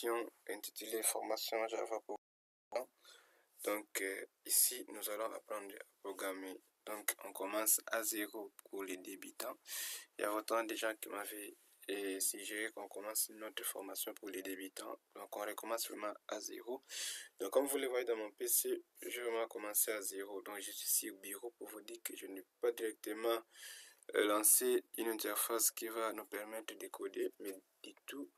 session intitulée Formation Java pour débutants. Donc ici nous allons apprendre à programmer. Donc on commence à 0 pour les débutants. Il y a autant de gens qui m'avaient suggéré qu'on commence notre formation pour les débutants. Donc on recommence vraiment à 0. Donc comme vous le voyez dans mon PC, je vais vraiment commencer à 0. Donc je suis ici au bureau pour vous dire que je ne peux pas directement lancer une interface qui va nous permettre de coder, mais du tout,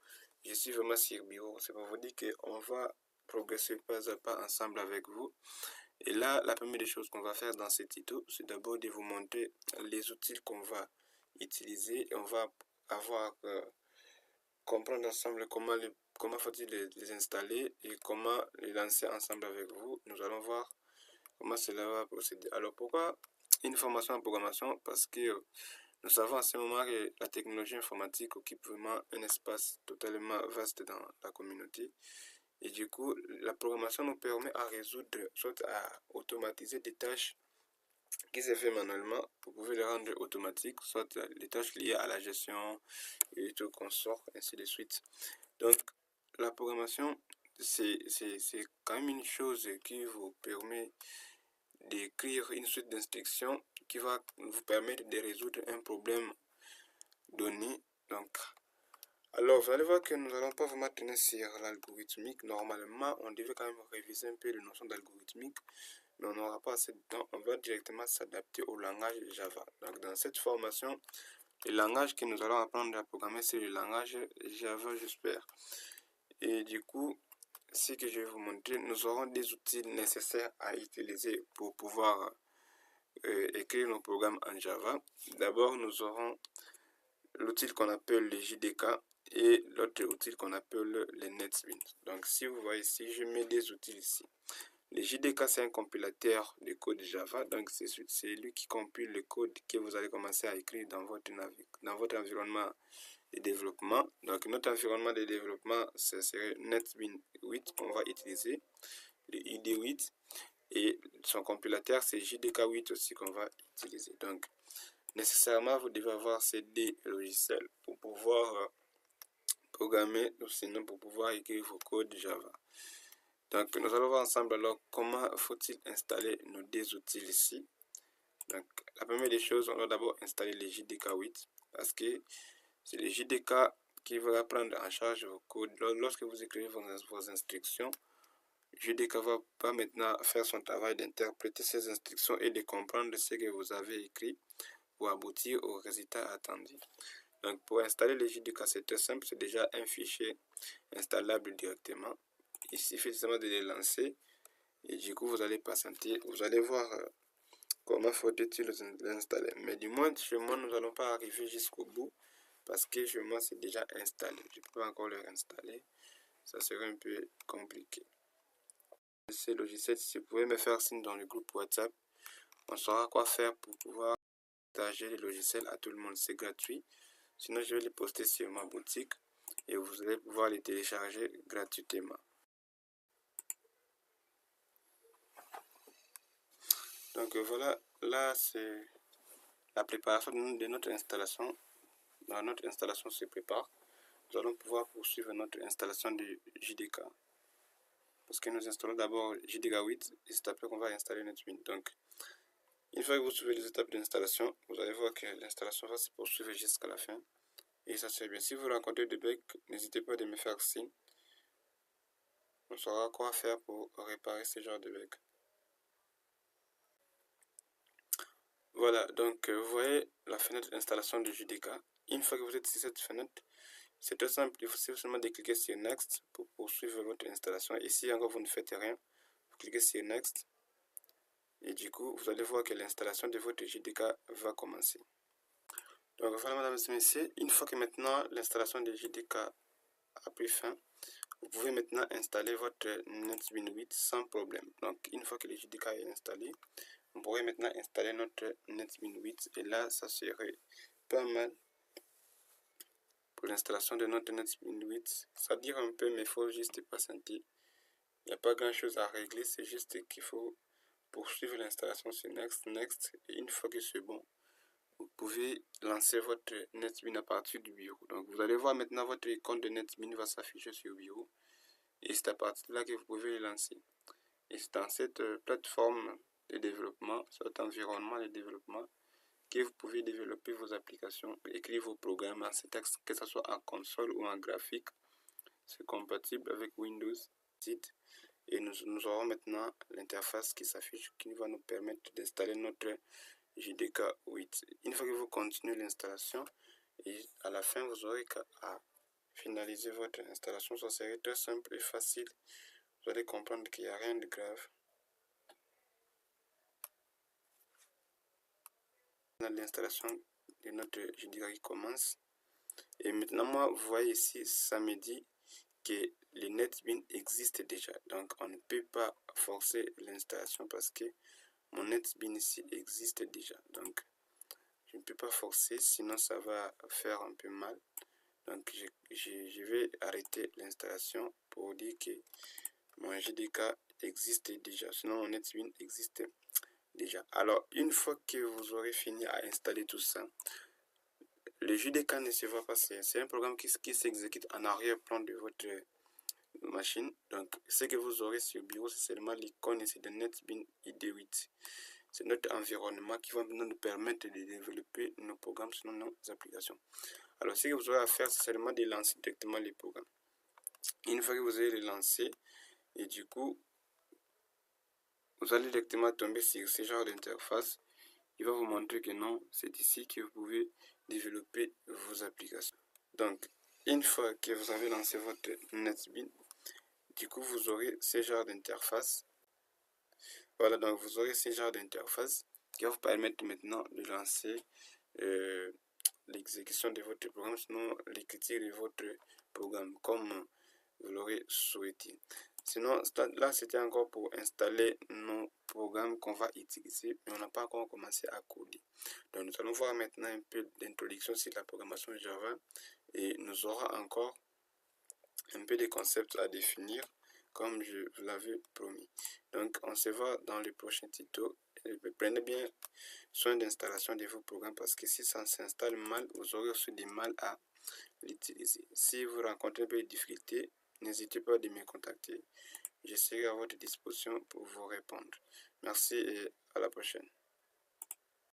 je suis vraiment sur bureau. C'est pour vous dire qu'on va progresser pas à pas ensemble avec vous. Et là, la première des choses qu'on va faire dans ce tuto, c'est d'abord de vous montrer les outils qu'on va utiliser et on va avoir comprendre ensemble comment faut-il les installer et comment les lancer ensemble avec vous. Nous allons voir comment cela va procéder. Alors pourquoi une formation en programmation? Parce que nous savons à ce moment que la technologie informatique occupe vraiment un espace totalement vaste dans la communauté. Et du coup, la programmation nous permet à résoudre, soit à automatiser des tâches qui se fait manuellement pour pouvoir les rendre automatiques, soit les tâches liées à la gestion et tout consort, ainsi de suite. Donc, la programmation, c'est quand même une chose qui vous permet d'écrire une suite d'instructions qui va vous permettre de résoudre un problème donné. Donc, alors vous allez voir que nous n'allons pas vraiment tenir sur l'algorithmique. Normalement, on devait quand même réviser un peu les notions d'algorithmique, mais on n'aura pas assez de temps. On va directement s'adapter au langage Java. Donc, dans cette formation, le langage que nous allons apprendre à programmer, c'est le langage Java, j'espère. Et du coup, ce que je vais vous montrer, nous aurons des outils nécessaires à utiliser pour pouvoir écrire nos programmes en Java. D'abord, nous aurons l'outil qu'on appelle le JDK et l'autre outil qu'on appelle le NetBeans. Donc, si vous voyez ici, je mets des outils ici. Le JDK, c'est un compilateur de code Java. Donc, c'est lui qui compile le code que vous allez commencer à écrire dans votre environnement de développement. Donc, notre environnement de développement, ce serait NetBeans 8 qu'on va utiliser, le ID 8. Et son compilateur, c'est JDK 8 aussi qu'on va utiliser. Donc, nécessairement, vous devez avoir ces deux logiciels pour pouvoir programmer ou sinon pour pouvoir écrire vos codes Java. Donc, nous allons voir ensemble alors comment faut-il installer nos deux outils ici. Donc, la première des choses, on va d'abord installer le JDK 8 parce que c'est le JDK qui va prendre en charge vos codes. Lorsque vous écrivez vos instructions, JDK va pas maintenant faire son travail d'interpréter ces instructions et de comprendre ce que vous avez écrit pour aboutir au résultat attendu. Donc pour installer le JDK, c'est très simple, c'est déjà un fichier installable directement. Il suffit seulement de le lancer et du coup vous allez patienter, vous allez voir comment faut-il l'installer. Mais du moins chez moi nous n'allons pas arriver jusqu'au bout parce que chez moi c'est déjà installé. Je ne peux pas encore le réinstaller, ça serait un peu compliqué. Ces logiciels, si vous pouvez me faire signe dans le groupe WhatsApp, on saura quoi faire pour pouvoir partager les logiciels à tout le monde, c'est gratuit. Sinon, je vais les poster sur ma boutique et vous allez pouvoir les télécharger gratuitement. Donc voilà, là c'est la préparation de notre installation. Notre installation se prépare. Nous allons pouvoir poursuivre notre installation de JDK. Parce que nous installons d'abord JDK 8 et c'est après qu'on va installer NetBeans. Donc, une fois que vous suivez les étapes d'installation, vous allez voir que l'installation va se poursuivre jusqu'à la fin. Et ça c'est bien. Si vous rencontrez des bugs, n'hésitez pas à me faire signe. On saura quoi faire pour réparer ce genre de bugs. Voilà, donc vous voyez la fenêtre d'installation de JDK. Une fois que vous êtes sur cette fenêtre, c'est très simple. Il faut seulement de cliquer sur Next pour poursuivre votre installation. Et si encore vous ne faites rien, vous cliquez sur Next. Et du coup, vous allez voir que l'installation de votre JDK va commencer. Donc voilà, mesdames et messieurs, une fois que maintenant l'installation de JDK a pris fin, vous pouvez maintenant installer votre NetBeans 8 sans problème. Donc une fois que le JDK est installé, on pourrait maintenant installer notre NetBeans 8 et là ça serait pas mal pour l'installation de notre NetBeans 8. Ça dure un peu mais il faut juste patienter. Il n'y a pas grand chose à régler, c'est juste qu'il faut poursuivre l'installation sur Next et une fois que c'est bon, vous pouvez lancer votre NetBeans à partir du bureau. Donc vous allez voir maintenant votre icône de NetBeans va s'afficher sur le bureau. et c'est à partir de là que vous pouvez les lancer. Et c'est dans cette plateforme de développement, cet environnement de développement, que vous pouvez développer vos applications, écrire vos programmes en ces textes, que ce soit en console ou en graphique. C'est compatible avec Windows 10. Et nous aurons maintenant l'interface qui s'affiche, qui va nous permettre d'installer notre JDK 8. Une fois que vous continuez l'installation, et à la fin, vous aurez qu'à finaliser votre installation. Ça serait très simple et facile. Vous allez comprendre qu'il n'y a rien de grave. L'installation de notre JDK qui commence. Et maintenant, moi, vous voyez ici, ça me dit que le NetBeans existe déjà. Donc, on ne peut pas forcer l'installation parce que mon NetBeans ici existe déjà. Donc, je ne peux pas forcer, sinon ça va faire un peu mal. Donc, je vais arrêter l'installation pour dire que mon JDK existe déjà. Sinon, mon NetBeans existe déjà. Alors, une fois que vous aurez fini à installer tout ça, le JDK ne se voit pas. C'est un programme qui s'exécute en arrière-plan de votre machine. Donc, ce que vous aurez sur le bureau, c'est seulement l'icône ici de NetBeans IDE 8. C'est notre environnement qui va nous permettre de développer nos programmes sur nos applications. Alors, ce que vous aurez à faire, c'est seulement de lancer directement les programmes. Une fois que vous avez les lancés, et du coup, vous allez directement tomber sur ce genre d'interface. Il va vous montrer que non, c'est ici que vous pouvez développer vos applications. Donc, une fois que vous avez lancé votre NetBeans, du coup, vous aurez ce genre d'interface. Voilà, donc vous aurez ce genre d'interface qui va vous permettre maintenant de lancer l'exécution de votre programme, sinon l'écriture de votre programme comme vous l'aurez souhaité. Sinon, là, c'était encore pour installer nos programmes qu'on va utiliser, mais on n'a pas encore commencé à coder. Donc, nous allons voir maintenant un peu d'introduction sur la programmation Java et nous aurons encore un peu de concepts à définir comme je vous l'avais promis. Donc, on se voit dans le prochain tuto. Prenez bien soin d'installation de vos programmes parce que si ça s'installe mal, vous aurez aussi du mal à l'utiliser. Si vous rencontrez des difficultés, n'hésitez pas à me contacter. Je serai à votre disposition pour vous répondre. Merci et à la prochaine.